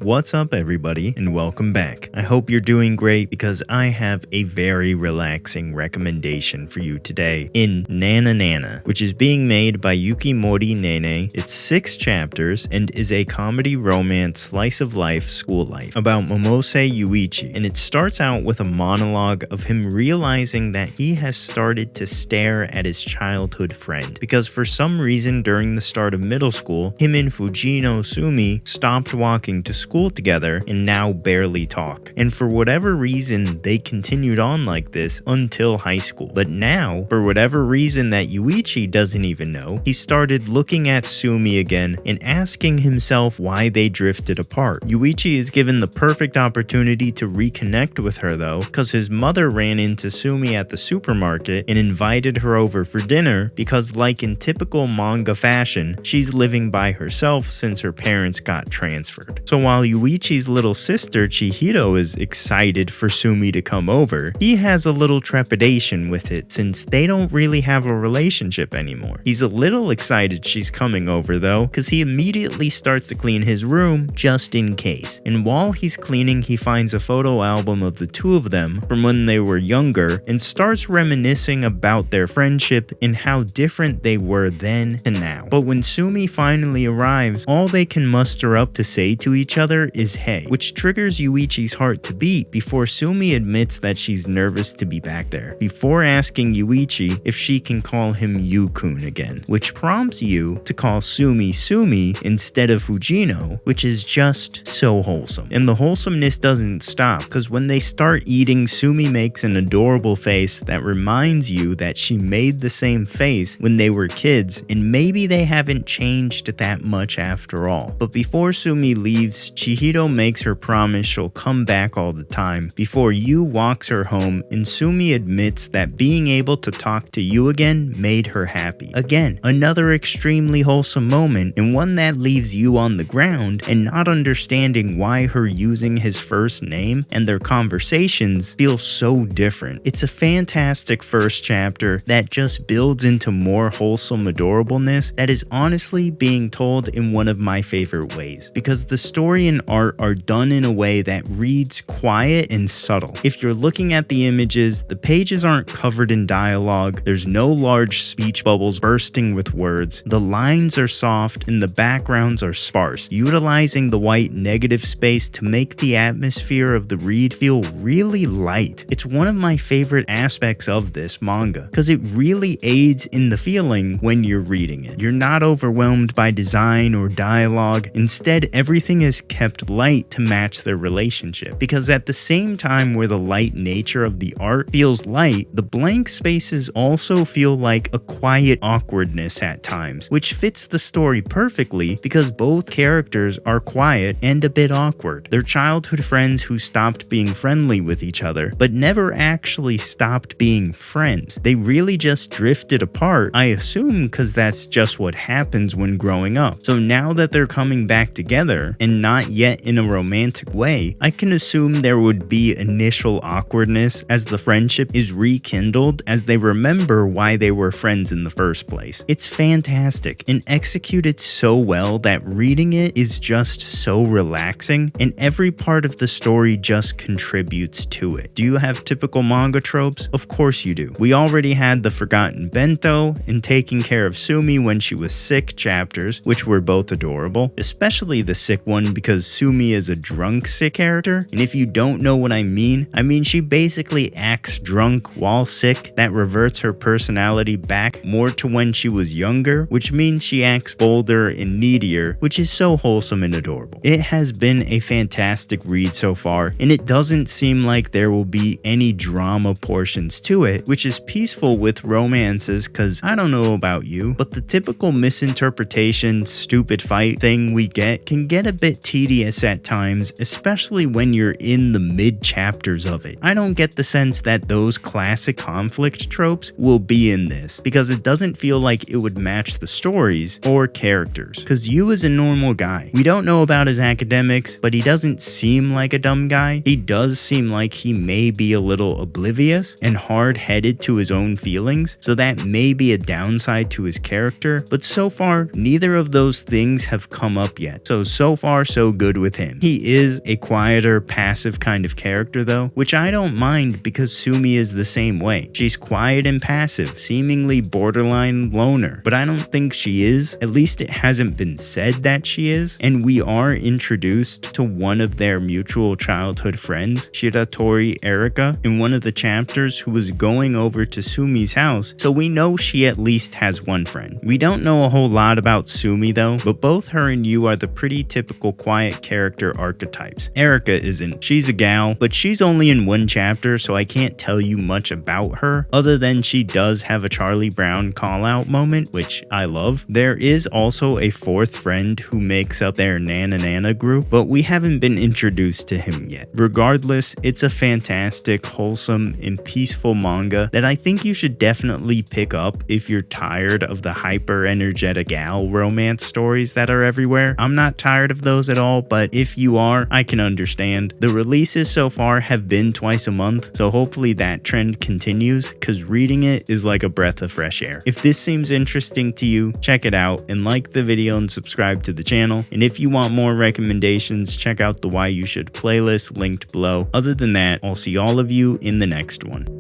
What's up everybody and welcome back. I hope you're doing great because I have a very relaxing recommendation for you today in Nananana, which is being made by Yukimori Nene. It's 6 chapters and is a comedy romance slice of life school life about Momose Yuichi, and it starts out with a monologue of him realizing that he has started to stare at his childhood friend because for some reason during the start of middle school, him and Fujino Sumi stopped walking to school together and now barely talk. And for whatever reason, they continued on like this until high school. But now, for whatever reason that Yuichi doesn't even know, he started looking at Sumi again and asking himself why they drifted apart. Yuichi is given the perfect opportunity to reconnect with her though, because his mother ran into Sumi at the supermarket and invited her over for dinner because, like in typical manga fashion, she's living by herself since her parents got transferred. So while Yuichi's little sister Chihiro is excited for Sumi to come over, he has a little trepidation with it since they don't really have a relationship anymore. He's a little excited she's coming over though, because he immediately starts to clean his room just in case. And while he's cleaning, he finds a photo album of the two of them from when they were younger and starts reminiscing about their friendship and how different they were then to now. But when Sumi finally arrives, all they can muster up to say to each other is hey, which triggers Yuichi's heart to beat before Sumi admits that she's nervous to be back there, before asking Yuichi if she can call him Yu-kun again, which prompts Yu to call Sumi Sumi instead of Fujino, which is just so wholesome. And the wholesomeness doesn't stop, because when they start eating, Sumi makes an adorable face that reminds you that she made the same face when they were kids, and maybe they haven't changed that much after all. But before Sumi leaves, Chihiro makes her promise she'll come back all the time before Yu walks her home, and Sumi admits that being able to talk to Yu again made her happy. Again, another extremely wholesome moment, and one that leaves Yu on the ground and not understanding why her using his first name and their conversations feel so different. It's a fantastic first chapter that just builds into more wholesome adorableness that is honestly being told in one of my favorite ways, because the story and art are done in a way that reads quiet and subtle. If you're looking at the images, the pages aren't covered in dialogue, there's no large speech bubbles bursting with words, the lines are soft and the backgrounds are sparse, utilizing the white negative space to make the atmosphere of the read feel really light. It's one of my favorite aspects of this manga, because it really aids in the feeling when you're reading it. You're not overwhelmed by design or dialogue, instead everything is kept light to match their relationship, because at the same time where the light nature of the art feels light, the blank spaces also feel like a quiet awkwardness at times, which fits the story perfectly because both characters are quiet and a bit awkward. They're childhood friends who stopped being friendly with each other, but never actually stopped being friends. They really just drifted apart, I assume because that's just what happens when growing up. So now that they're coming back together, and not yet in a romantic way, I can assume there would be initial awkwardness as the friendship is rekindled as they remember why they were friends in the first place. It's fantastic and executed so well that reading it is just so relaxing, and every part of the story just contributes to it. Do you have typical manga tropes? Of course you do. We already had the forgotten bento and taking care of Sumi when she was sick chapters, which were both adorable, especially the sick one because Sumi is a drunk sick character, and if you don't know what I mean she basically acts drunk while sick. That reverts her personality back more to when she was younger, which means she acts bolder and needier, which is so wholesome and adorable. It has been a fantastic read so far, and it doesn't seem like there will be any drama portions to it, which is peaceful with romances, cause I don't know about you, but the typical misinterpretation, stupid fight thing we get can get a bit tedious tedious at times, especially when you're in the mid-chapters of it. I don't get the sense that those classic conflict tropes will be in this, because it doesn't feel like it would match the stories or characters. Cause Yu is a normal guy. We don't know about his academics, but he doesn't seem like a dumb guy. He does seem like he may be a little oblivious and hard-headed to his own feelings, so that may be a downside to his character, but so far, neither of those things have come up yet. So far so good with him. He is a quieter, passive kind of character though, which I don't mind because Sumi is the same way. She's quiet and passive, seemingly borderline loner, but I don't think she is. At least it hasn't been said that she is, and we are introduced to one of their mutual childhood friends, Shiratori Erika, in one of the chapters, who was going over to Sumi's house, so we know she at least has one friend. We don't know a whole lot about Sumi though, but both her and Yu are the pretty typical quiet character archetypes. Erika isn't. She's a gal, but she's only in one chapter, so I can't tell you much about her, other than she does have a Charlie Brown call-out moment, which I love. There is also a fourth friend who makes up their Nananana group, but we haven't been introduced to him yet. Regardless, it's a fantastic, wholesome, and peaceful manga that I think you should definitely pick up if you're tired of the hyper-energetic gal romance stories that are everywhere. I'm not tired of those at all, but if you are, I can understand. The releases so far have been twice a month, so hopefully that trend continues, because reading it is like a breath of fresh air. If this seems interesting to you, check it out and like the video and subscribe to the channel. And if you want more recommendations, check out the Why You Should playlist linked below. Other than that, I'll see all of you in the next one.